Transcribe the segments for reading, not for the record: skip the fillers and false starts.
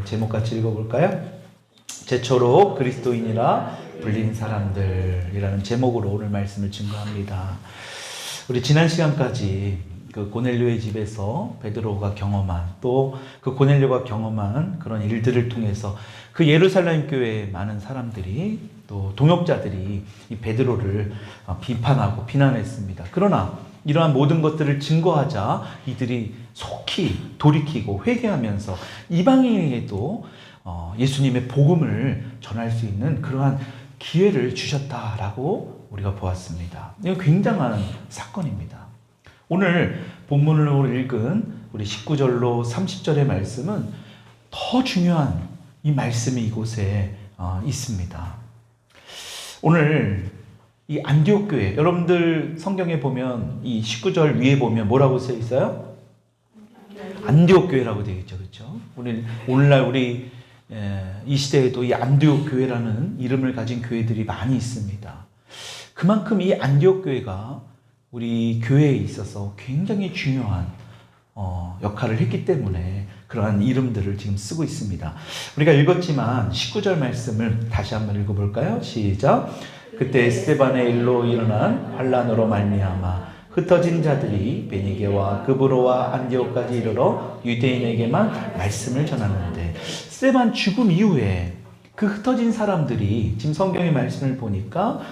제목 같이 읽어볼까요? 제초로 그리스도인이라 불린 사람들이라는 제목으로 오늘 말씀을 증거합니다. 우리 지난 시간까지 그 고넬료의 집에서 베드로가 경험한, 또 그 고넬료가 경험한 그런 일들을 통해서 그 예루살렘 교회의 많은 사람들이, 또 동역자들이 이 베드로를 비판하고 비난했습니다. 그러나 이러한 모든 것들을 증거하자 이들이 속히 돌이키고 회개하면서 이방인에게도 예수님의 복음을 전할 수 있는 그러한 기회를 주셨다라고 우리가 보았습니다. 이건 굉장한 사건입니다. 오늘 본문으로 읽은 우리 19절로 30절의 말씀은 더 중요한 이 말씀이 이곳에 있습니다. 오늘 이 안디옥 교회, 여러분들 성경에 보면 이 19절 위에 보면 뭐라고 써 있어요? 안디옥 교회라고 되어 있죠. 그렇죠? 오늘날 우리 이 시대에도 이 안디옥 교회라는 이름을 가진 교회들이 많이 있습니다. 그만큼 이 안디옥 교회가 우리 교회에 있어서 굉장히 중요한 역할을 했기 때문에 그러한 이름들을 지금 쓰고 있습니다. 우리가 읽었지만 19절 말씀을 다시 한번 읽어볼까요? 시작. 그때 스데반의 일로 일어난 환란으로 말미암아 흩어진 자들이 베니게와 그브로와 안디옥까지 이르러 유대인에게만 말씀을 전하는데, 스데반 죽음 이후에 그 흩어진 사람들이 지금 성경의 말씀을 보니까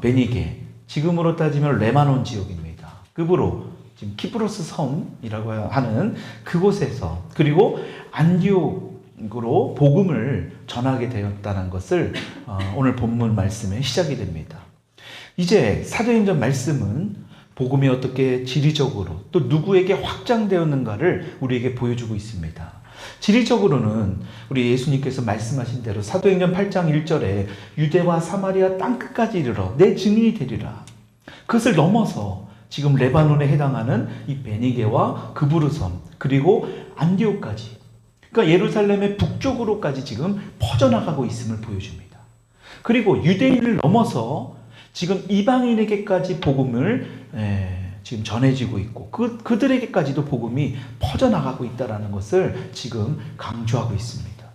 베니게, 지금으로 따지면 레바논 지역입니다. 그브로, 지금 키프로스 섬이라고 하는 그곳에서, 그리고 안디옥으로 복음을 전하게 되었다는 것을 오늘 본문 말씀의 시작이 됩니다. 이제 사도행전 말씀은 복음이 어떻게 지리적으로 또 누구에게 확장되었는가를 우리에게 보여주고 있습니다. 지리적으로는 우리 예수님께서 말씀하신 대로 사도행전 8장 1절에 유대와 사마리아 땅끝까지 이르러 내 증인이 되리라. 그것을 넘어서 지금 레바논에 해당하는 이 베니게와 그브르섬, 그리고 안디옥까지, 그러니까 예루살렘의 북쪽으로까지 지금 퍼져나가고 있음을 보여줍니다. 그리고 유대인을 넘어서 지금 이방인에게까지 복음을 지금 전해지고 있고 그들에게까지도 복음이 퍼져나가고 있다는 것을 지금 강조하고 있습니다.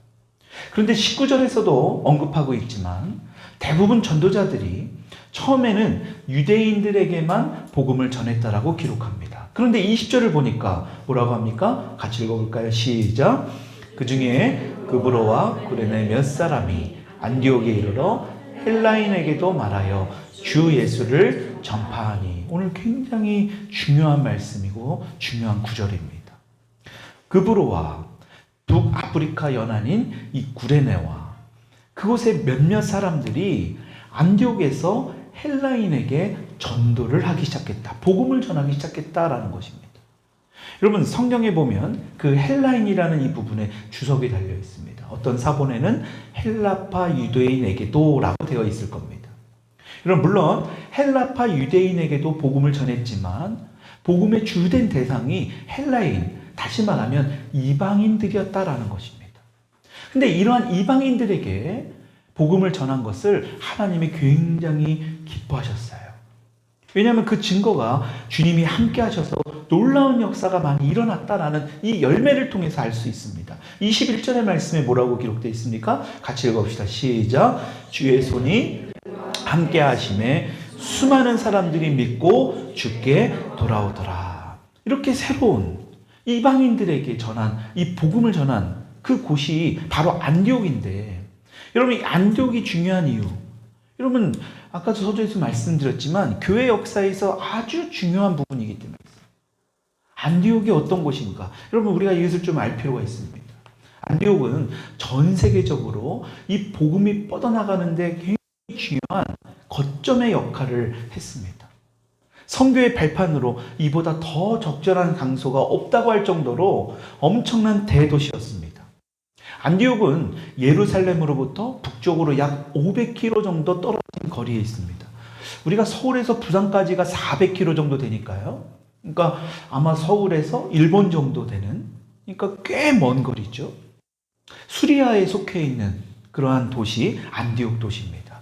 그런데 19절에서도 언급하고 있지만 대부분 전도자들이 처음에는 유대인들에게만 복음을 전했다라고 기록합니다. 그런데 20절을 보니까 뭐라고 합니까? 같이 읽어볼까요? 시작. 그 중에 그브로와 구레네 몇 사람이 안디옥에 이르러 헬라인에게도 말하여 주 예수를 전파하니. 오늘 굉장히 중요한 말씀이고 중요한 구절입니다. 그브로와 북아프리카 연안인 이 구레네와 그곳의 몇몇 사람들이 안디옥에서 헬라인에게 전도를 하기 시작했다. 복음을 전하기 시작했다라는 것입니다. 여러분, 성경에 보면 그 헬라인이라는 이 부분에 주석이 달려 있습니다. 어떤 사본에는 헬라파 유대인에게도 라고 되어 있을 겁니다. 여러분, 물론 헬라파 유대인에게도 복음을 전했지만 복음의 주된 대상이 헬라인, 다시 말하면 이방인들이었다라는 것입니다. 근데 이러한 이방인들에게 복음을 전한 것을 하나님이 굉장히 기뻐하셨어요. 왜냐하면 그 증거가 주님이 함께 하셔서 놀라운 역사가 많이 일어났다라는 이 열매를 통해서 알 수 있습니다. 21절의 말씀에 뭐라고 기록되어 있습니까? 같이 읽어봅시다. 시작. 주의 손이 함께 하심에 수많은 사람들이 믿고 주께 돌아오더라. 이렇게 새로운 이방인들에게 전한, 이 복음을 전한 그 곳이 바로 안디옥인데, 여러분, 이 안디옥이 중요한 이유, 여러분 아까도 서두에서 말씀드렸지만 교회 역사에서 아주 중요한 부분이기 때문에 안디옥이 어떤 곳인가, 여러분 우리가 이것을 좀 알 필요가 있습니다. 안디옥은 전 세계적으로 이 복음이 뻗어나가는데 굉장히 중요한 거점의 역할을 했습니다. 선교의 발판으로 이보다 더 적절한 장소가 없다고 할 정도로 엄청난 대도시였습니다. 안디옥은 예루살렘으로부터 북쪽으로 약 500km 정도 떨어진 거리에 있습니다. 우리가 서울에서 부산까지가 400km 정도 되니까요. 그러니까 아마 서울에서 일본 정도 되는, 그러니까 꽤 먼 거리죠. 수리아에 속해 있는 그러한 도시, 안디옥 도시입니다.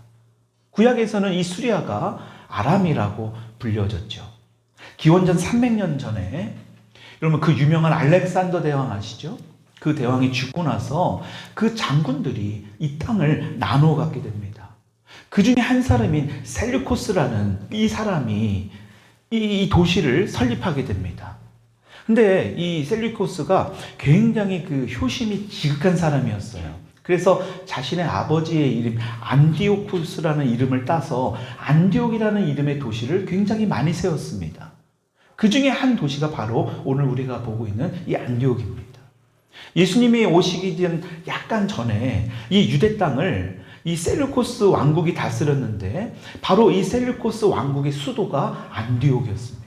구약에서는 이 수리아가 아람이라고 불려졌죠. 기원전 300년 전에, 여러분 그 유명한 알렉산더 대왕 아시죠? 그 대왕이 죽고 나서 그 장군들이 이 땅을 나누어 갖게 됩니다. 그 중에 한 사람인 셀류코스라는 이 사람이 이 도시를 설립하게 됩니다. 근데 이 셀류코스가 굉장히 그 효심이 지극한 사람이었어요. 그래서 자신의 아버지의 이름 안디오쿠스라는 이름을 따서 안디옥이라는 이름의 도시를 굉장히 많이 세웠습니다. 그 중에 한 도시가 바로 오늘 우리가 보고 있는 이 안디옥입니다. 예수님이 오시기 전 약간 전에 이 유대 땅을 이 셀류코스 왕국이 다스렸는데 바로 이 셀류코스 왕국의 수도가 안디옥이었습니다.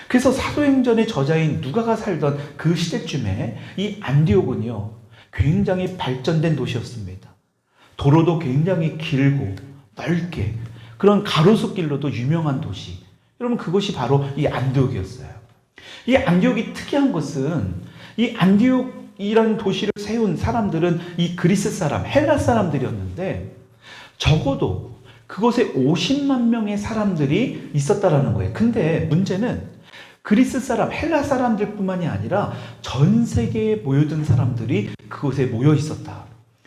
그래서 사도행전의 저자인 누가가 살던 그 시대쯤에 이 안디옥은요 굉장히 발전된 도시였습니다. 도로도 굉장히 길고 넓게 그런 가로수길로도 유명한 도시. 여러분 그것이 바로 이 안디옥이었어요. 이 안디옥이 특이한 것은 이 안디옥이라는 도시를 세운 사람들은 이 그리스 사람, 헬라 사람들이었는데 적어도 그곳에 50만 명의 사람들이 있었다라는 거예요. 근데 문제는 그리스 사람, 헬라 사람들뿐만이 아니라 전 세계에 모여든 사람들이 그곳에 모여 있었다.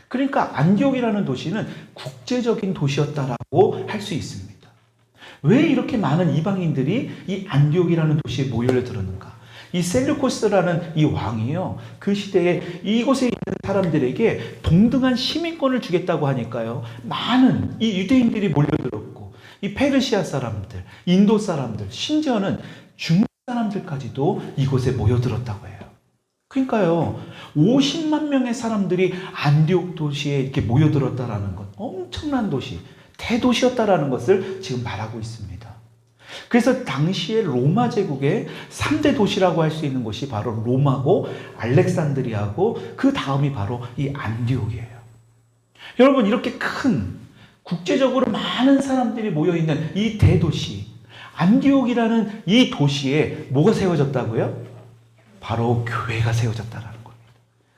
그러니까 안디옥이라는 도시는 국제적인 도시였다라고 할 수 있습니다. 왜 이렇게 많은 이방인들이 이 안디옥이라는 도시에 모여들었는가? 이 셀류코스라는 이 왕이요, 그 시대에 이곳에 있는 사람들에게 동등한 시민권을 주겠다고 하니까요, 많은 이 유대인들이 몰려들었고, 이 페르시아 사람들, 인도 사람들, 심지어는 중국 사람들까지도 이곳에 모여들었다고 해요. 그러니까요, 50만 명의 사람들이 안디옥 도시에 이렇게 모여들었다라는 것, 엄청난 도시, 대도시였다라는 것을 지금 말하고 있습니다. 그래서 당시에 로마 제국의 3대 도시라고 할 수 있는 곳이 바로 로마고 알렉산드리아고 그 다음이 바로 이 안디옥이에요. 여러분 이렇게 큰 국제적으로 많은 사람들이 모여있는 이 대도시 안디옥이라는 이 도시에 뭐가 세워졌다고요? 바로 교회가 세워졌다는 겁니다.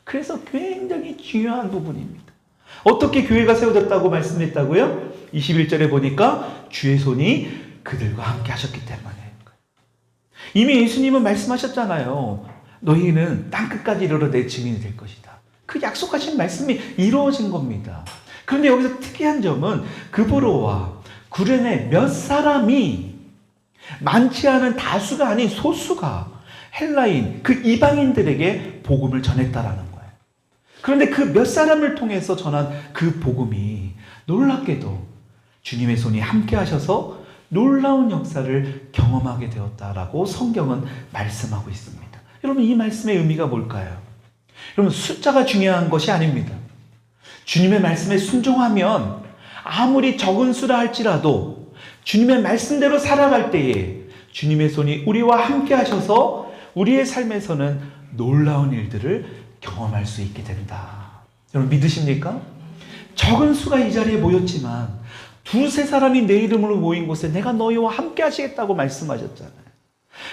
그래서 굉장히 중요한 부분입니다. 어떻게 교회가 세워졌다고 말씀했다고요? 21절에 보니까 주의 손이 그들과 함께 하셨기 때문에. 이미 예수님은 말씀하셨잖아요. 너희는 땅끝까지 이르러 내 증인이 될 것이다. 그 약속하신 말씀이 이루어진 겁니다. 그런데 여기서 특이한 점은 그브로와 구레네 몇 사람이 많지 않은 다수가 아닌 소수가 헬라인 그 이방인들에게 복음을 전했다라는 거예요. 그런데 그 몇 사람을 통해서 전한 그 복음이 놀랍게도 주님의 손이 함께 하셔서 놀라운 역사를 경험하게 되었다라고 성경은 말씀하고 있습니다. 여러분 이 말씀의 의미가 뭘까요? 여러분 숫자가 중요한 것이 아닙니다. 주님의 말씀에 순종하면 아무리 적은 수라 할지라도 주님의 말씀대로 살아갈 때에 주님의 손이 우리와 함께 하셔서 우리의 삶에서는 놀라운 일들을 경험할 수 있게 된다. 여러분 믿으십니까? 적은 수가 이 자리에 모였지만 두세 사람이 내 이름으로 모인 곳에 내가 너희와 함께 하시겠다고 말씀하셨잖아요.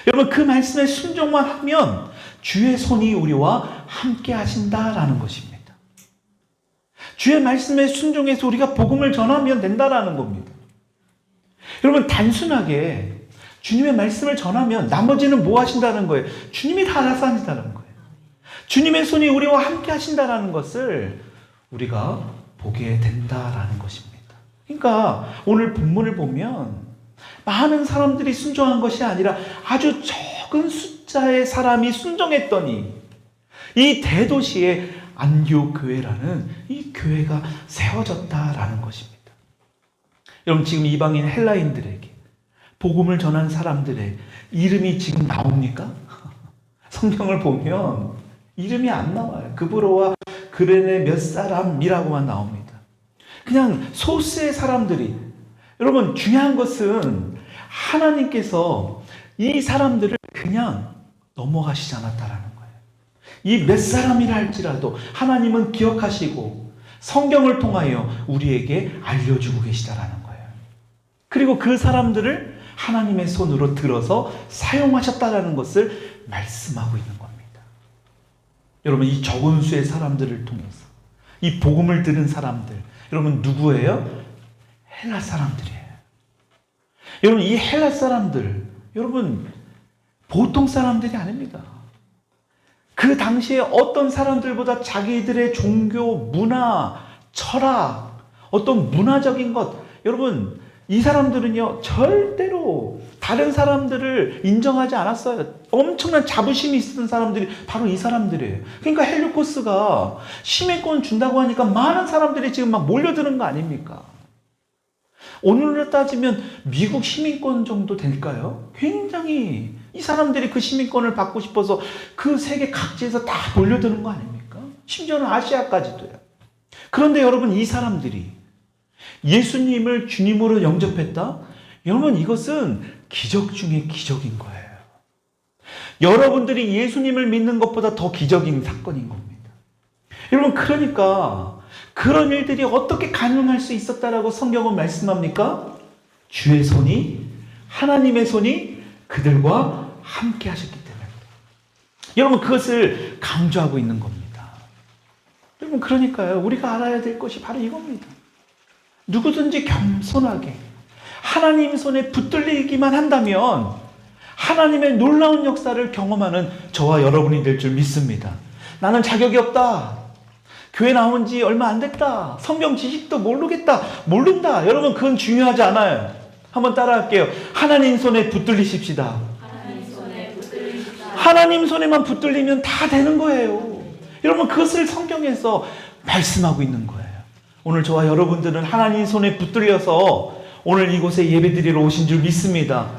여러분 그 말씀에 순종만 하면 주의 손이 우리와 함께 하신다라는 것입니다. 주의 말씀에 순종해서 우리가 복음을 전하면 된다라는 겁니다. 여러분 단순하게 주님의 말씀을 전하면 나머지는 뭐 하신다는 거예요? 주님이 다 알아서 하신다는 거예요. 주님의 손이 우리와 함께 하신다는 것을 우리가 보게 된다라는 것입니다. 그러니까 오늘 본문을 보면 많은 사람들이 순종한 것이 아니라 아주 적은 숫자의 사람이 순종했더니 이 대도시의 안디옥 교회라는 이 교회가 세워졌다라는 것입니다. 여러분 지금 이방인 헬라인들에게 복음을 전한 사람들의 이름이 지금 나옵니까? 성경을 보면 이름이 안 나와요. 그브로와 그레네 몇 사람이라고만 나옵니다. 그냥 소수의 사람들이, 여러분 중요한 것은 하나님께서 이 사람들을 그냥 넘어가시지 않았다라는 거예요. 이 몇 사람이라 할지라도 하나님은 기억하시고 성경을 통하여 우리에게 알려주고 계시다라는 거예요. 그리고 그 사람들을 하나님의 손으로 들어서 사용하셨다라는 것을 말씀하고 있는 겁니다. 여러분 이 적은 수의 사람들을 통해서 이 복음을 들은 사람들, 여러분 누구예요? 헬라 사람들이에요. 여러분 이 헬라 사람들, 여러분 보통 사람들이 아닙니다. 그 당시에 어떤 사람들보다 자기들의 종교, 문화, 철학, 어떤 문화적인 것, 여러분, 이 사람들은요, 절대로 다른 사람들을 인정하지 않았어요. 엄청난 자부심이 있었던 사람들이 바로 이 사람들이에요. 그러니까 헬리코스가 시민권 준다고 하니까 많은 사람들이 지금 막 몰려드는 거 아닙니까? 오늘로 따지면 미국 시민권 정도 될까요? 굉장히 이 사람들이 그 시민권을 받고 싶어서 그 세계 각지에서 다 몰려드는 거 아닙니까? 심지어는 아시아까지도요. 그런데 여러분, 이 사람들이 예수님을 주님으로 영접했다? 여러분, 이것은 기적 중에 기적인 거예요. 여러분들이 예수님을 믿는 것보다 더 기적인 사건인 겁니다. 여러분, 그러니까 그런 일들이 어떻게 가능할 수 있었다라고 성경은 말씀합니까? 주의 손이, 하나님의 손이 그들과 함께 하셨기 때문입니다. 여러분, 그것을 강조하고 있는 겁니다. 여러분, 그러니까요, 우리가 알아야 될 것이 바로 이겁니다. 누구든지 겸손하게 하나님 손에 붙들리기만 한다면 하나님의 놀라운 역사를 경험하는 저와 여러분이 될 줄 믿습니다. 나는 자격이 없다. 교회 나온 지 얼마 안 됐다. 성경 지식도 모른다. 여러분, 그건 중요하지 않아요. 한번 따라할게요. 하나님 손에 붙들리십시다. 하나님 손에만 붙들리면 다 되는 거예요. 여러분, 그것을 성경에서 말씀하고 있는 거예요. 오늘 저와 여러분들은 하나님 손에 붙들려서 오늘 이곳에 예배드리러 오신 줄 믿습니다.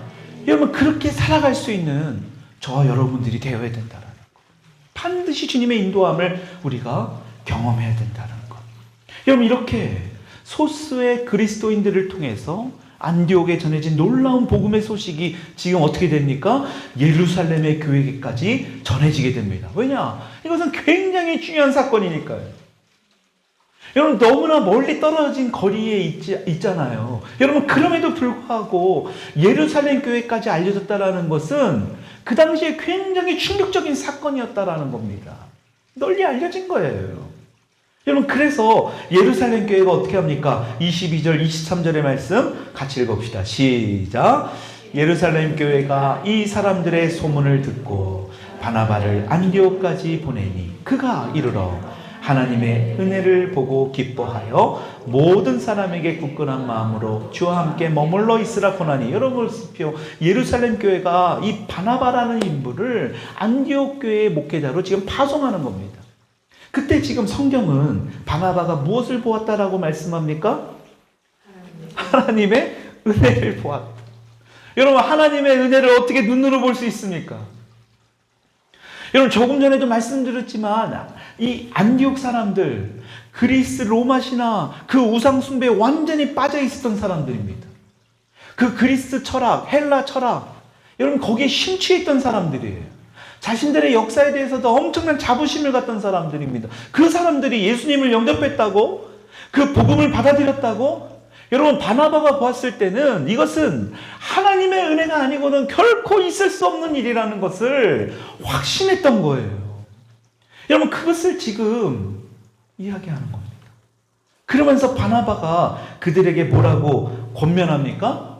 여러분, 그렇게 살아갈 수 있는 저와 여러분들이 되어야 된다는 것. 반드시 주님의 인도함을 우리가 경험해야 된다는 것. 여러분, 이렇게 소수의 그리스도인들을 통해서 안디옥에 전해진 놀라운 복음의 소식이 지금 어떻게 됩니까? 예루살렘의 교회까지 전해지게 됩니다. 왜냐? 이것은 굉장히 중요한 사건이니까요. 여러분, 너무나 멀리 떨어진 거리에 있잖아요. 여러분, 그럼에도 불구하고 예루살렘 교회까지 알려졌다는 것은 그 당시에 굉장히 충격적인 사건이었다라는 겁니다. 널리 알려진 거예요. 여러분, 그래서 예루살렘 교회가 어떻게 합니까? 22절, 23절의 말씀 같이 읽읍시다. 시작. 예루살렘 교회가 이 사람들의 소문을 듣고 바나바를 안디옥까지 보내니 그가 이르러 하나님의 은혜를 보고 기뻐하여 모든 사람에게 굳건한 마음으로 주와 함께 머물러 있으라 고나니. 여러분 보십시오. 예루살렘 교회가 이 바나바라는 인물을 안디옥 교회의 목회자로 지금 파송하는 겁니다. 그때 지금 성경은 바나바가 무엇을 보았다라고 말씀합니까? 하나님의 은혜를 보았다. 여러분, 하나님의 은혜를 어떻게 눈으로 볼 수 있습니까? 여러분, 조금 전에도 말씀드렸지만 이 안디옥 사람들, 그리스 로마 신화, 그 우상 숭배에 완전히 빠져 있었던 사람들입니다. 그 그리스 철학, 헬라 철학, 여러분 거기에 심취해 있던 사람들이에요. 자신들의 역사에 대해서도 엄청난 자부심을 갖던 사람들입니다. 그 사람들이 예수님을 영접했다고, 그 복음을 받아들였다고, 여러분 바나바가 보았을 때는 이것은 하나님의 은혜가 아니고는 결코 있을 수 없는 일이라는 것을 확신했던 거예요. 여러분, 그것을 지금 이야기하는 겁니다. 그러면서 바나바가 그들에게 뭐라고 권면합니까?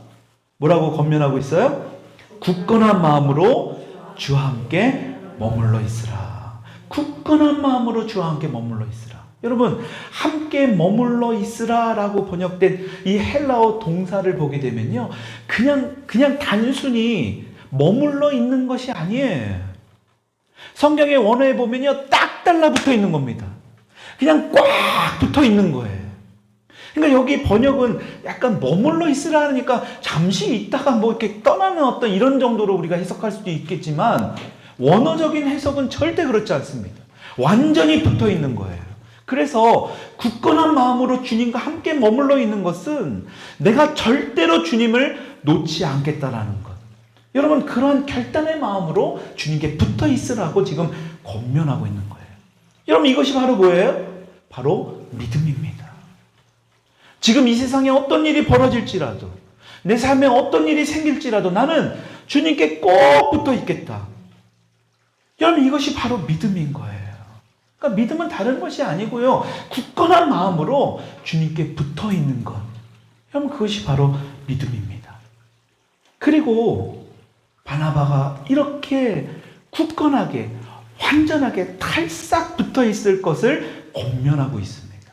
뭐라고 권면하고 있어요? 굳건한 마음으로 주와 함께 머물러 있으라. 굳건한 마음으로 주와 함께 머물러 있으라. 여러분, 함께 머물러 있으라라고 번역된 이 헬라어 동사를 보게 되면요, 그냥 단순히 머물러 있는 것이 아니에요. 성경의 원어에 보면요, 딱 달라붙어 있는 겁니다. 그냥 꽉 붙어 있는 거예요. 그러니까 여기 번역은 약간 머물러 있으라 하니까 잠시 있다가 뭐 이렇게 떠나는 어떤 이런 정도로 우리가 해석할 수도 있겠지만, 원어적인 해석은 절대 그렇지 않습니다. 완전히 붙어 있는 거예요. 그래서 굳건한 마음으로 주님과 함께 머물러 있는 것은 내가 절대로 주님을 놓지 않겠다라는 것. 여러분, 그런 결단의 마음으로 주님께 붙어 있으라고 지금 권면하고 있는 거예요. 여러분, 이것이 바로 뭐예요? 바로 믿음입니다. 지금 이 세상에 어떤 일이 벌어질지라도, 내 삶에 어떤 일이 생길지라도 나는 주님께 꼭 붙어 있겠다. 여러분, 이것이 바로 믿음인 거예요. 그러니까 믿음은 다른 것이 아니고요, 굳건한 마음으로 주님께 붙어 있는 것. 여러분, 그것이 바로 믿음입니다. 그리고 바나바가 이렇게 굳건하게 완전하게 탈싹 붙어 있을 것을 권면하고 있습니다.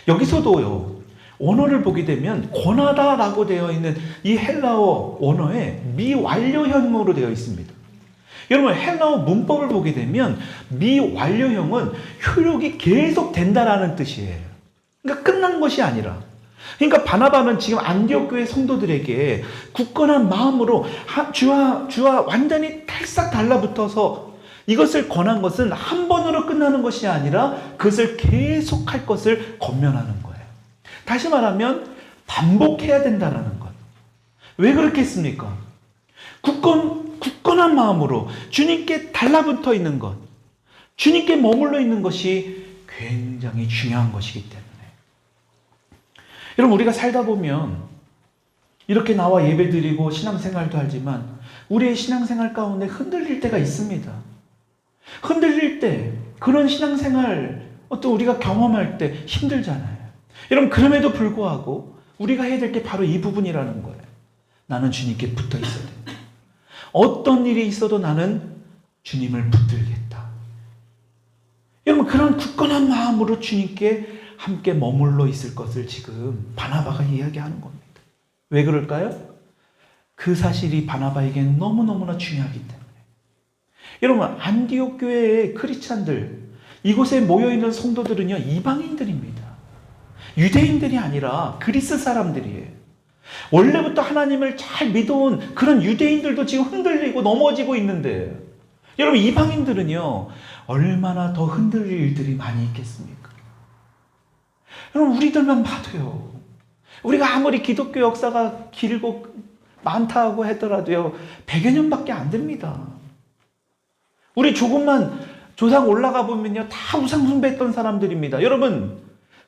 여기서도요, 원어를 보게 되면 권하다라고 되어 있는 이 헬라어 원어에 미완료형으로 되어 있습니다. 여러분, 헬라어 문법을 보게 되면 미완료형은 효력이 계속 된다라는 뜻이에요. 그러니까 끝난 것이 아니라, 그러니까 바나바는 지금 안디옥 교회 성도들에게 굳건한 마음으로 주와 완전히 탈싹 달라붙어서 이것을 권한 것은 한 번으로 끝나는 것이 아니라 그것을 계속할 것을 권면하는 거예요. 다시 말하면 반복해야 된다는 것. 왜 그렇게 했습니까? 굳건한 마음으로 주님께 달라붙어 있는 것, 주님께 머물러 있는 것이 굉장히 중요한 것이기 때문에. 여러분, 우리가 살다 보면 이렇게 나와 예배드리고 신앙생활도 하지만 우리의 신앙생활 가운데 흔들릴 때가 있습니다. 흔들릴 때, 그런 신앙생활 어떤 우리가 경험할 때 힘들잖아요. 여러분, 그럼에도 불구하고 우리가 해야 될 게 바로 이 부분이라는 거예요. 나는 주님께 붙어 있어야 된다. 어떤 일이 있어도 나는 주님을 붙들겠다. 여러분, 그런 굳건한 마음으로 주님께 함께 머물러 있을 것을 지금 바나바가 이야기하는 겁니다. 왜 그럴까요? 그 사실이 바나바에게는 너무너무나 중요하기 때문에. 여러분, 안디옥 교회의 크리스찬들, 이곳에 모여있는 성도들은요, 이방인들입니다. 유대인들이 아니라 그리스 사람들이에요. 원래부터 하나님을 잘 믿어온 그런 유대인들도 지금 흔들리고 넘어지고 있는데, 여러분, 이방인들은요, 얼마나 더 흔들릴 일들이 많이 있겠습니까? 여러분, 우리들만 봐도요, 우리가 아무리 기독교 역사가 길고 많다고 하더라도요, 100여 년밖에 안 됩니다. 우리 조금만 조상 올라가 보면요, 다 우상 숭배했던 사람들입니다. 여러분,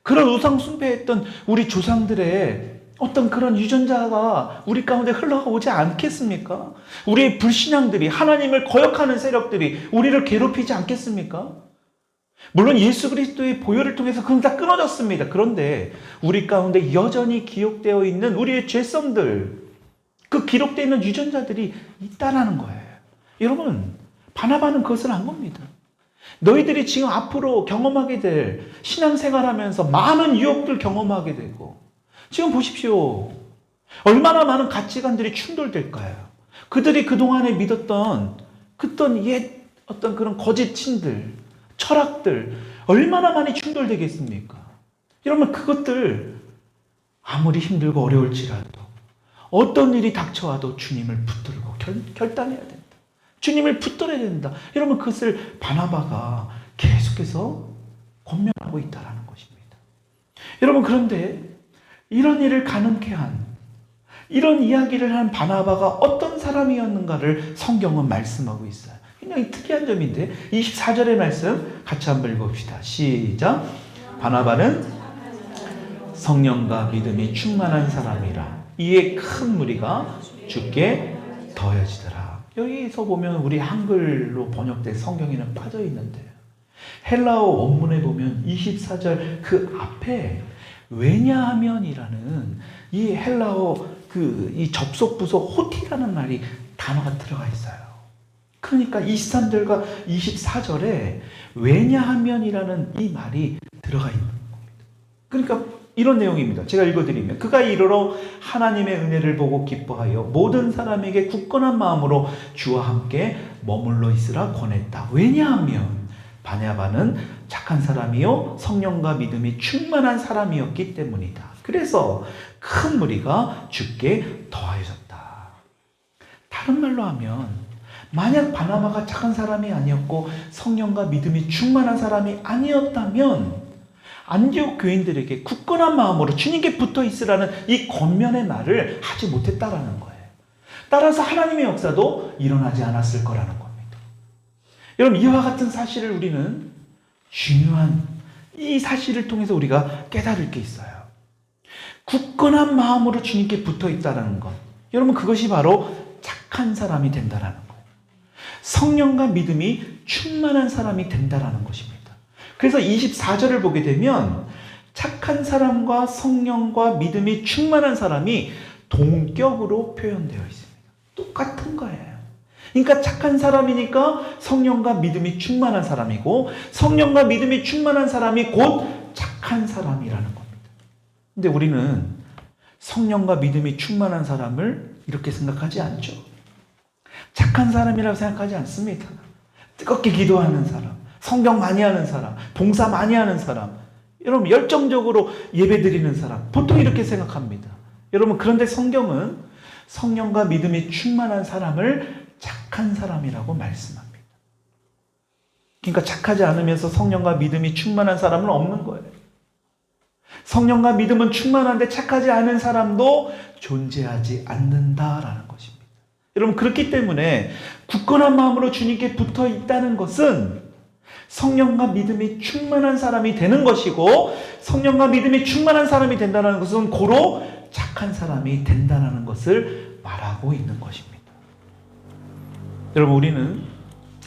그런 우상 숭배했던 우리 조상들의 어떤 그런 유전자가 우리 가운데 흘러오지 않겠습니까? 우리의 불신앙들이, 하나님을 거역하는 세력들이 우리를 괴롭히지 않겠습니까? 물론 예수 그리스도의 보혈을 통해서 그건 다 끊어졌습니다. 그런데 우리 가운데 여전히 기록되어 있는 우리의 죄성들, 그 기록되어 있는 유전자들이 있다라는 거예요. 여러분, 바나바는 그것을 안 겁니다. 너희들이 지금 앞으로 경험하게 될 신앙생활하면서 많은 유혹들 경험하게 되고, 지금 보십시오. 얼마나 많은 가치관들이 충돌될까요? 그들이 그동안에 믿었던 옛 어떤 그런 거짓 신들, 철학들, 얼마나 많이 충돌되겠습니까? 여러분, 그것들 아무리 힘들고 어려울지라도 어떤 일이 닥쳐와도 주님을 붙들고 결단해야 된다. 주님을 붙들어야 된다. 여러분, 그것을 바나바가 계속해서 권면하고 있다는 것입니다. 여러분, 그런데 이런 일을 가능케 한, 이런 이야기를 한 바나바가 어떤 사람이었는가를 성경은 말씀하고 있어요. 굉장히 특이한 점인데 24절의 말씀 같이 한번 읽어봅시다. 시작. 바나바는 성령과 믿음이 충만한 사람이라 이에 큰 무리가 주께 더해지더라. 여기서 보면 우리 한글로 번역된 성경에는 빠져 있는데, 헬라어 원문에 보면 24절 그 앞에 왜냐하면이라는 이 헬라어 이 접속 부소 호티라는 말이 단어가 들어가 있어요. 그러니까 23절과 24절에 왜냐하면이라는 이 말이 들어가 있는 겁니다. 그러니까 이런 내용입니다. 제가 읽어드리면, 그가 이르러 하나님의 은혜를 보고 기뻐하여 모든 사람에게 굳건한 마음으로 주와 함께 머물러 있으라 권했다. 왜냐하면 바나바는 착한 사람이요 성령과 믿음이 충만한 사람이었기 때문이다. 그래서 큰 무리가 주께 더하여졌다. 다른 말로 하면, 만약 바나바가 착한 사람이 아니었고 성령과 믿음이 충만한 사람이 아니었다면 안디옥 교인들에게 굳건한 마음으로 주님께 붙어 있으라는 이 권면의 말을 하지 못했다라는 거예요. 따라서 하나님의 역사도 일어나지 않았을 거라는 겁니다. 여러분, 이와 같은 사실을 우리는 중요한 이 사실을 통해서 우리가 깨달을 게 있어요. 굳건한 마음으로 주님께 붙어 있다는 것. 여러분, 그것이 바로 착한 사람이 된다는 거예요. 성령과 믿음이 충만한 사람이 된다는 것입니다. 그래서 24절을 보게 되면 착한 사람과 성령과 믿음이 충만한 사람이 동격으로 표현되어 있습니다. 똑같은 거예요. 그러니까 착한 사람이니까 성령과 믿음이 충만한 사람이고, 성령과 믿음이 충만한 사람이 곧 착한 사람이라는 겁니다. 근데 우리는 성령과 믿음이 충만한 사람을 이렇게 생각하지 않죠. 착한 사람이라고 생각하지 않습니다. 뜨겁게 기도하는 사람, 성경 많이 하는 사람, 봉사 많이 하는 사람, 여러분 열정적으로 예배드리는 사람, 보통 이렇게 생각합니다. 여러분, 그런데 성경은 성령과 믿음이 충만한 사람을 착한 사람이라고 말씀합니다. 그러니까 착하지 않으면서 성령과 믿음이 충만한 사람은 없는 거예요. 성령과 믿음은 충만한데 착하지 않은 사람도 존재하지 않는다라는 것입니다. 여러분, 그렇기 때문에 굳건한 마음으로 주님께 붙어 있다는 것은 성령과 믿음이 충만한 사람이 되는 것이고, 성령과 믿음이 충만한 사람이 된다는 것은 고로 착한 사람이 된다는 것을 말하고 있는 것입니다. 여러분, 우리는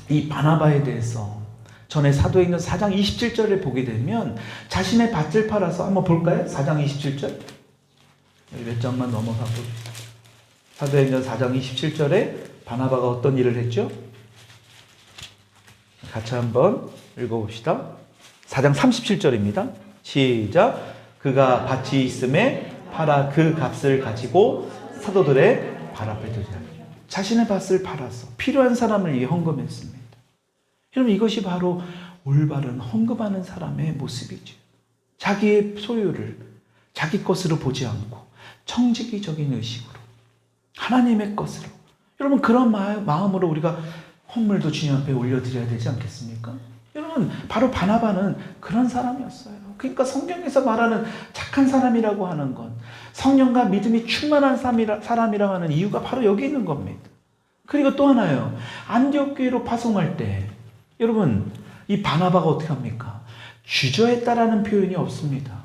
이 바나바에 대해서 전에 사도행전 4장 27절을 보게 되면 자신의 밭을 팔아서, 한번 볼까요? 4장 27절 몇 장만 넘어가 봅시다. 사도행전 4장 27절에 바나바가 어떤 일을 했죠? 같이 한번 읽어봅시다. 4장 37절입니다. 시작. 그가 밭이 있음에 팔아 그 값을 가지고 사도들의 발 앞에 두자. 자신의 밭을 팔아서 필요한 사람을 위해 헌금했습니다. 여러분, 이것이 바로 올바른 헌금하는 사람의 모습이죠. 자기의 소유를 자기 것으로 보지 않고 청지기적인 의식으로 하나님의 것으로, 여러분, 그런 마음으로 우리가 헌물도 주님 앞에 올려드려야 되지 않겠습니까? 여러분, 바로 바나바는 그런 사람이었어요. 그러니까 성경에서 말하는 착한 사람이라고 하는 건 성령과 믿음이 충만한 사람이라고 하는 이유가 바로 여기 있는 겁니다. 그리고 또 하나요. 안디옥 교회로 파송할 때 여러분, 이 바나바가 어떻게 합니까? 주저했다라는 표현이 없습니다.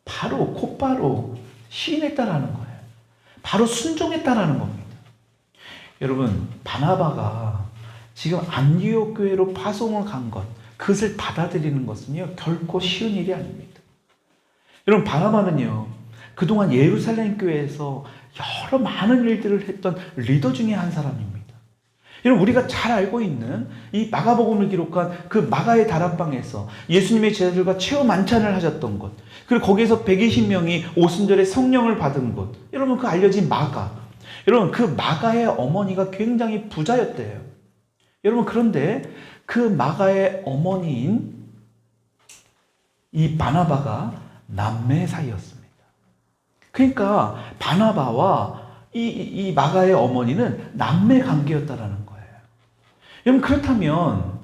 바로 곧바로 시인했다라는 거예요. 바로 순종했다라는 겁니다. 여러분, 바나바가 지금 안디옥 교회로 파송을 간 것, 그것을 받아들이는 것은요, 결코 쉬운 일이 아닙니다. 여러분, 바나바는요, 그동안 예루살렘 교회에서 여러 많은 일들을 했던 리더 중에 한 사람입니다. 여러분, 우리가 잘 알고 있는 이 마가복음을 기록한 그 마가의 다락방에서 예수님의 제자들과 최후 만찬을 하셨던 것, 그리고 거기에서 120명이 오순절에 성령을 받은 것, 여러분, 그 알려진 마가, 여러분, 그 마가의 어머니가 굉장히 부자였대요. 여러분, 그런데 그 마가의 어머니인 이 바나바가 남매 사이였습니다. 그러니까 바나바와 이 마가의 어머니는 남매 관계였다라는 거예요. 여러분, 그렇다면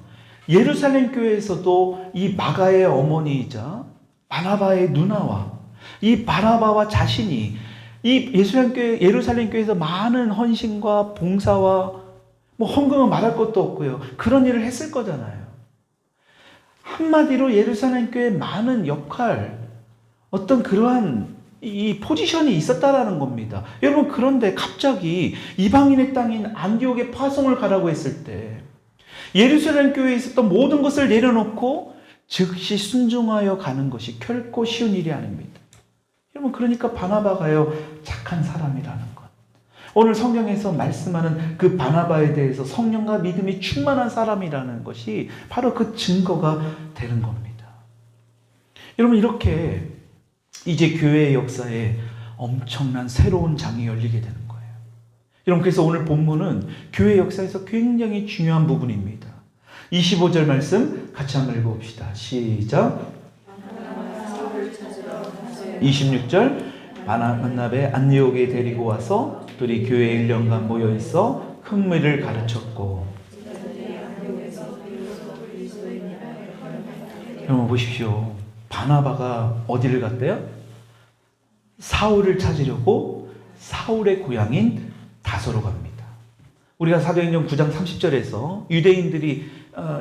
예루살렘 교회에서도 이 마가의 어머니이자 바나바의 누나와 이 바나바와 자신이 이 예루살렘 교회에서 많은 헌신과 봉사와 헌금은 말할 것도 없고요, 그런 일을 했을 거잖아요. 한마디로 예루살렘 교회에 많은 역할, 어떤 그러한 이 포지션이 있었다라는 겁니다. 여러분, 그런데 갑자기 이방인의 땅인 안디옥에 파송을 가라고 했을 때 예루살렘 교회에 있었던 모든 것을 내려놓고 즉시 순종하여 가는 것이 결코 쉬운 일이 아닙니다. 여러분, 그러니까 바나바가요, 착한 사람이라는 것. 오늘 성경에서 말씀하는 그 바나바에 대해서 성령과 믿음이 충만한 사람이라는 것이 바로 그 증거가 되는 겁니다. 여러분, 이렇게 이제 교회의 역사에 엄청난 새로운 장이 열리게 되는 거예요. 여러분, 그래서 오늘 본문은 교회 역사에서 굉장히 중요한 부분입니다. 25절 말씀 같이 한번 읽어봅시다. 시작. 26절. 바나바에 안디옥에 데리고 와서 둘이 교회 1년간 모여 있어 흠물을 가르쳤고. 여러분, 보십시오. 바나바가 어디를 갔대요? 사울을 찾으려고 사울의 고향인 다소로 갑니다. 우리가 사도행전 9장 30절에서 유대인들이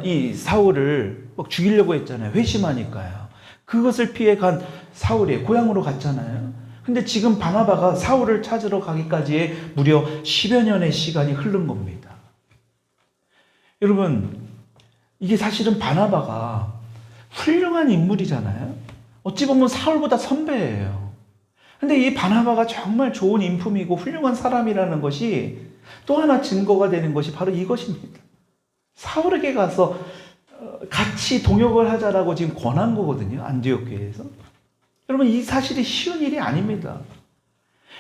이 사울을 막 죽이려고 했잖아요. 회심하니까요. 그것을 피해 간 사울의 고향으로 갔잖아요. 근데 지금 바나바가 사울을 찾으러 가기까지의 무려 10여 년의 시간이 흐른 겁니다. 여러분, 이게 사실은 바나바가 훌륭한 인물이잖아요. 어찌 보면 사울보다 선배예요. 근데 이 바나바가 정말 좋은 인품이고 훌륭한 사람이라는 것이 또 하나 증거가 되는 것이 바로 이것입니다. 사울에게 가서 같이 동역을 하자라고 지금 권한 거거든요. 안디옥 교회에서. 여러분, 이 사실이 쉬운 일이 아닙니다.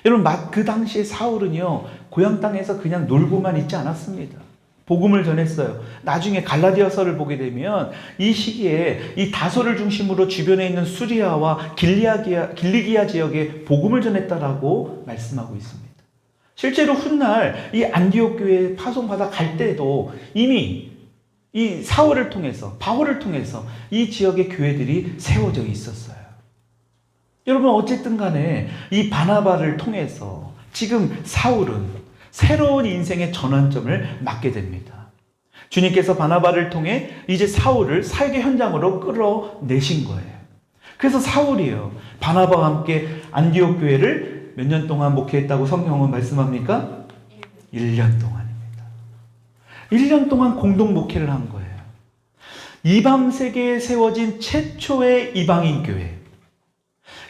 여러분, 그 당시에 사울은요, 고향 땅에서 그냥 놀고만 있지 않았습니다. 복음을 전했어요. 나중에 갈라디아서를 보게 되면 이 시기에 이 다소를 중심으로 주변에 있는 수리아와 길리기아 지역에 복음을 전했다라고 말씀하고 있습니다. 실제로 훗날 이 안디옥 교회에 파송받아 갈 때도 이미 이 사울을 통해서, 바울을 통해서 이 지역의 교회들이 세워져 있었어요. 여러분, 어쨌든 간에 이 바나바를 통해서 지금 사울은 새로운 인생의 전환점을 맞게 됩니다. 주님께서 바나바를 통해 이제 사울을 사역의 현장으로 끌어내신 거예요. 그래서 사울이요, 바나바와 함께 안디옥 교회를 몇 년 동안 목회했다고 성경은 말씀합니까? 1년 동안입니다. 1년 동안 공동 목회를 한 거예요. 이방 세계에 세워진 최초의 이방인 교회,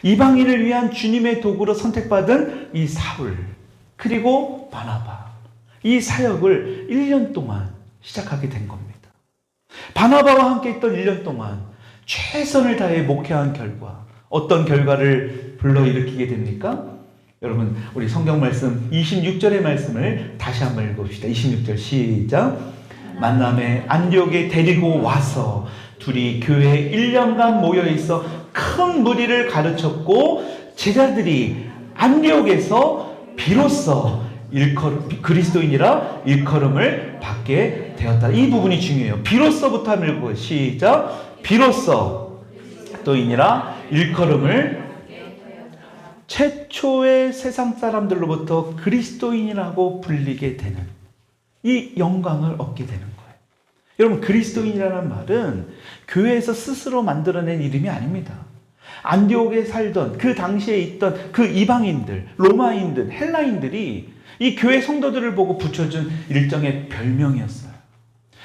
이방인을 위한 주님의 도구로 선택받은 이 사울, 그리고 바나바, 이 사역을 1년 동안 시작하게 된 겁니다. 바나바와 함께 있던 1년 동안 최선을 다해 목회한 결과 어떤 결과를 불러일으키게 됩니까? 여러분, 우리 성경 말씀 26절의 말씀을 다시 한번 읽어봅시다. 26절 시작. 만남에 안디옥에 데리고 와서 둘이 교회에 1년간 모여있어 큰 무리를 가르쳤고 제자들이 안디옥에서 비로소 그리스도인이라 일컬음을 받게 되었다. 이 부분이 중요해요. 비로소부터 한번 읽고 시작. 비로소 그리스도인이라 일컬음을, 최초의 세상 사람들로부터 그리스도인이라고 불리게 되는 이 영광을 얻게 되는 거예요. 여러분, 그리스도인이라는 말은 교회에서 스스로 만들어낸 이름이 아닙니다. 안디옥에 살던 그 당시에 있던 그 이방인들, 로마인들, 헬라인들이 이 교회 성도들을 보고 붙여준 일종의 별명이었어요.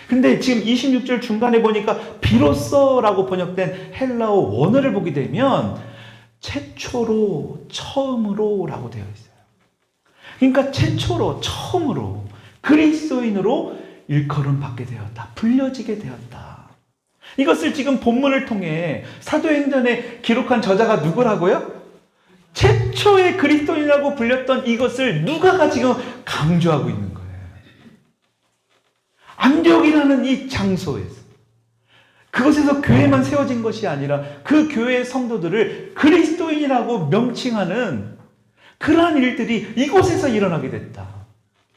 근데 지금 26절 중간에 보니까 비로소라고 번역된 헬라어 원어를 보게 되면 최초로, 처음으로 라고 되어 있어요. 그러니까 최초로, 처음으로 그리스도인으로 일컬음 받게 되었다. 불려지게 되었다. 이것을 지금 본문을 통해 사도행전에 기록한 저자가 누구라고요? 최초의 그리스도인이라고 불렸던 이것을 누가가 지금 강조하고 있는 거예요. 안디옥이라는 이 장소에서, 그것에서 교회만 세워진 것이 아니라 그 교회의 성도들을 그리스도인이라고 명칭하는 그러한 일들이 이곳에서 일어나게 됐다.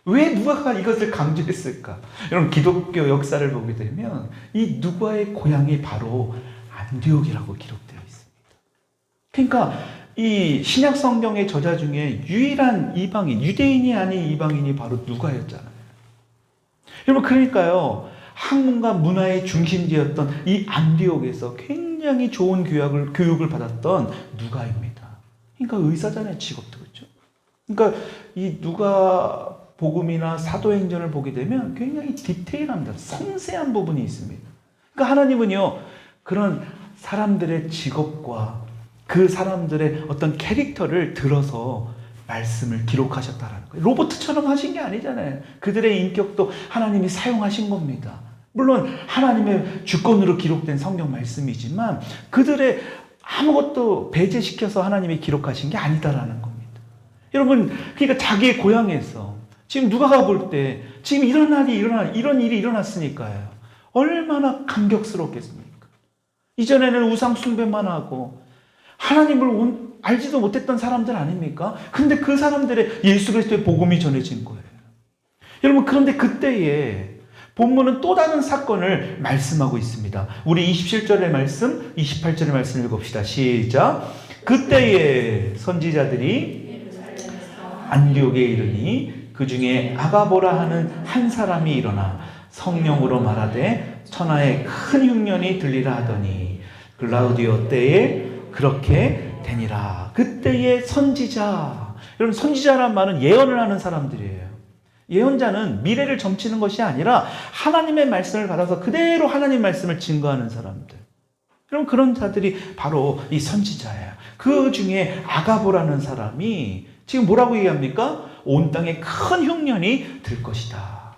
왜 누가가 이것을 강조했을까? 여러분, 기독교 역사를 보게 되면 이 누가의 고향이 바로 안디옥이라고 기록되어 있습니다. 그러니까 이 신약 성경의 저자 중에 유일한 이방인, 유대인이 아닌 이방인이 바로 누가였잖아요. 여러분, 그러니까요, 학문과 문화의 중심지였던 이 안디옥에서 굉장히 좋은 교육을 받았던 누가입니다. 그러니까 의사잖아요, 직업도. 그렇죠? 그러니까 이 누가 복음이나 사도행전을 보게 되면 굉장히 디테일합니다. 섬세한 부분이 있습니다. 그러니까 하나님은요, 그런 사람들의 직업과 그 사람들의 어떤 캐릭터를 들어서 말씀을 기록하셨다라는 거예요. 로봇처럼 하신 게 아니잖아요. 그들의 인격도 하나님이 사용하신 겁니다. 물론 하나님의 주권으로 기록된 성경 말씀이지만 그들의 아무것도 배제시켜서 하나님이 기록하신 게 아니다라는 겁니다. 여러분, 그러니까 자기의 고향에서 지금 누가가 볼 때 지금 이런 일이 일어났으니까요. 얼마나 감격스럽겠습니까? 이전에는 우상 숭배만 하고 하나님을 알지도 못했던 사람들 아닙니까? 근데 그 사람들의 예수 그리스도의 복음이 전해진 거예요. 여러분, 그런데 그때에 본문은 또 다른 사건을 말씀하고 있습니다. 우리 27절의 말씀, 28절의 말씀 읽읍시다. 시작. 그때에 선지자들이 안디옥에 이르니 그 중에 아가보라 하는 한 사람이 일어나 성령으로 말하되 천하에 큰 흉년이 들리라 하더니 글라우디오 때에 그렇게 되니라. 그때의 선지자. 여러분, 선지자란 말은 예언을 하는 사람들이에요. 예언자는 미래를 점치는 것이 아니라 하나님의 말씀을 받아서 그대로 하나님 말씀을 증거하는 사람들. 그럼 그런 자들이 바로 이 선지자예요. 그 중에 아가보라는 사람이 지금 뭐라고 얘기합니까? 온 땅에 큰 흉년이 들 것이다.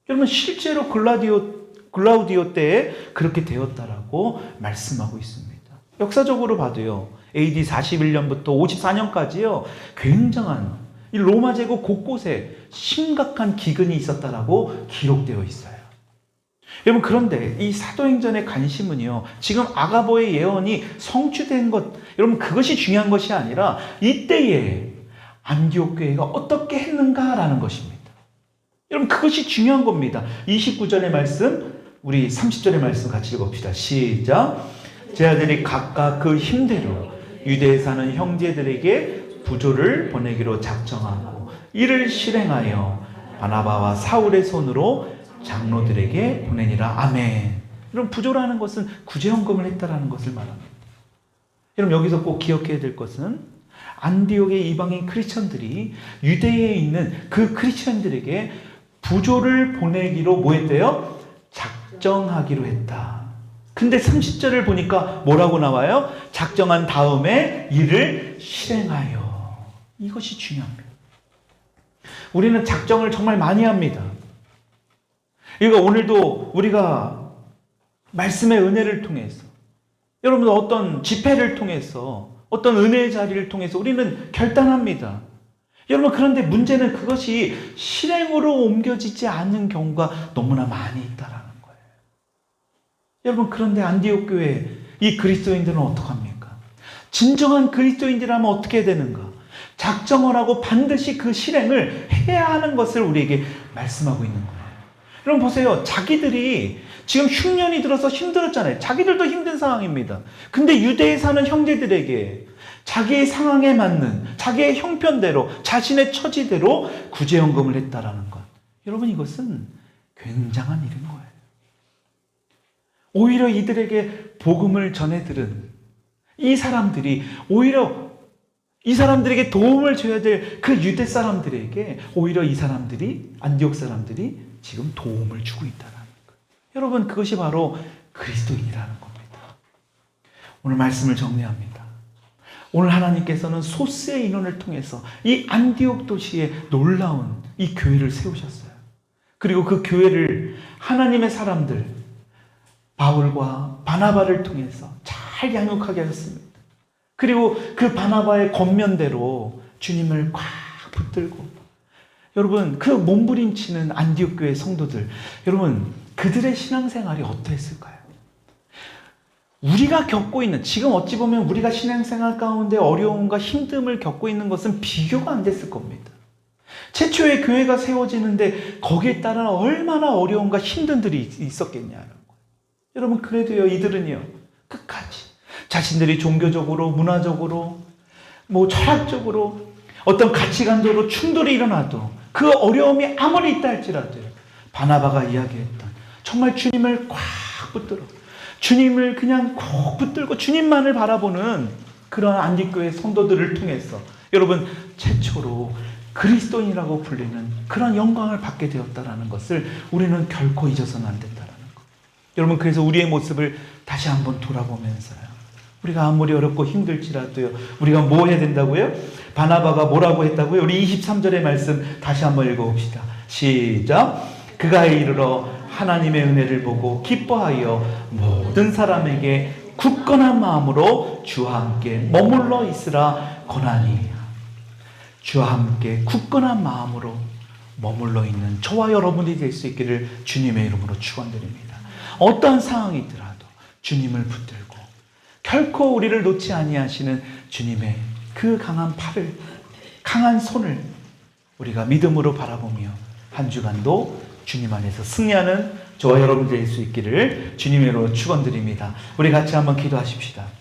여러분 실제로 글라우디오 때에 그렇게 되었다라고 말씀하고 있습니다. 역사적으로 봐도요. AD 41년부터 54년까지요. 굉장한 이 로마 제국 곳곳에 심각한 기근이 있었다라고 기록되어 있어요. 여러분 그런데 이 사도행전의 관심은요. 지금 아가보의 예언이 성취된 것, 여러분 그것이 중요한 것이 아니라 이때에 안디옥 교회가 어떻게 했는가라는 것입니다. 여러분 그것이 중요한 겁니다. 29절의 말씀, 우리 30절의 말씀 같이 읽어봅시다. 시작. 제 아들이 각각 그 힘대로 유대에 사는 형제들에게 부조를 보내기로 작정하고 이를 실행하여 바나바와 사울의 손으로 장로들에게 보내니라. 아멘. 여러분 부조라는 것은 구제헌금을 했다라는 것을 말합니다. 여러분 여기서 꼭 기억해야 될 것은 안디옥의 이방인 크리스천들이 유대에 있는 그 크리스천들에게 부조를 보내기로 뭐 했대요? 작정하기로 했다. 근데 30절을 보니까 뭐라고 나와요? 작정한 다음에 이를 실행하여. 이것이 중요합니다. 우리는 작정을 정말 많이 합니다. 이거 오늘도 우리가 말씀의 은혜를 통해서, 여러분 어떤 집회를 통해서, 어떤 은혜의 자리를 통해서 우리는 결단합니다. 여러분 그런데 문제는 그것이 실행으로 옮겨지지 않는 경우가 너무나 많이 있다라는 거예요. 여러분 그런데 안디옥 교회 이 그리스도인들은 어떡합니까? 진정한 그리스도인이라면 어떻게 해야 되는가? 작정을 하고 반드시 그 실행을 해야 하는 것을 우리에게 말씀하고 있는 거예요. 여러분 보세요. 자기들이 지금 흉년이 들어서 힘들었잖아요. 자기들도 힘든 상황입니다. 근데 유대에 사는 형제들에게 자기의 상황에 맞는 자기의 형편대로 자신의 처지대로 구제헌금을 했다라는 것. 여러분 이것은 굉장한 일인 거예요. 오히려 이들에게 복음을 전해 들은 이 사람들이 오히려 이 사람들에게 도움을 줘야 될 그 유대 사람들에게 오히려 이 사람들이 안디옥 사람들이 지금 도움을 주고 있다는 거예요. 여러분 그것이 바로 그리스도인이라는 겁니다. 오늘 말씀을 정리합니다. 오늘 하나님께서는 소스의 인원을 통해서 이 안디옥 도시에 놀라운 이 교회를 세우셨어요. 그리고 그 교회를 하나님의 사람들 바울과 바나바를 통해서 잘 양육하게 하셨습니다. 그리고 그 바나바의 권면대로 주님을 꽉 붙들고, 여러분 그 몸부림치는 안디옥 교회 성도들, 여러분 그들의 신앙생활이 어떠했을까요? 우리가 겪고 있는, 지금 어찌 보면 우리가 신앙생활 가운데 어려움과 힘듦을 겪고 있는 것은 비교가 안 됐을 겁니다. 최초의 교회가 세워지는데 거기에 따른 얼마나 어려움과 힘듦들이 있었겠냐는 거예요. 여러분 그래도요 이들은요 끝까지 자신들이 종교적으로, 문화적으로, 철학적으로 어떤 가치관적으로 충돌이 일어나도 그 어려움이 아무리 있다 할지라도 바나바가 이야기했던 정말 주님을 꽉 붙들어, 주님을 그냥 꼭 붙들고 주님만을 바라보는 그런 안디교회 성도들을 통해서 여러분 최초로 그리스도인이라고 불리는 그런 영광을 받게 되었다는 것을 우리는 결코 잊어서는 안 된다는 것. 여러분 그래서 우리의 모습을 다시 한번 돌아보면서요, 우리가 아무리 어렵고 힘들지라도요, 우리가 뭐 해야 된다고요? 바나바가 뭐라고 했다고요? 우리 23절의 말씀 다시 한번 읽어봅시다. 시작. 그가 이르러 하나님의 은혜를 보고 기뻐하여 모든 사람에게 굳건한 마음으로 주와 함께 머물러 있으라 권하니. 주와 함께 굳건한 마음으로 머물러 있는 저와 여러분이 될 수 있기를 주님의 이름으로 축원드립니다. 어떠한 상황이더라도 주님을 붙들고 결코 우리를 놓지 아니하시는 주님의 그 강한 팔을, 강한 손을 우리가 믿음으로 바라보며 한 주간도 주님 안에서 승리하는 저와 여러분 될 수 있기를 주님의 이름으로 축원드립니다. 우리 같이 한번 기도하십시다.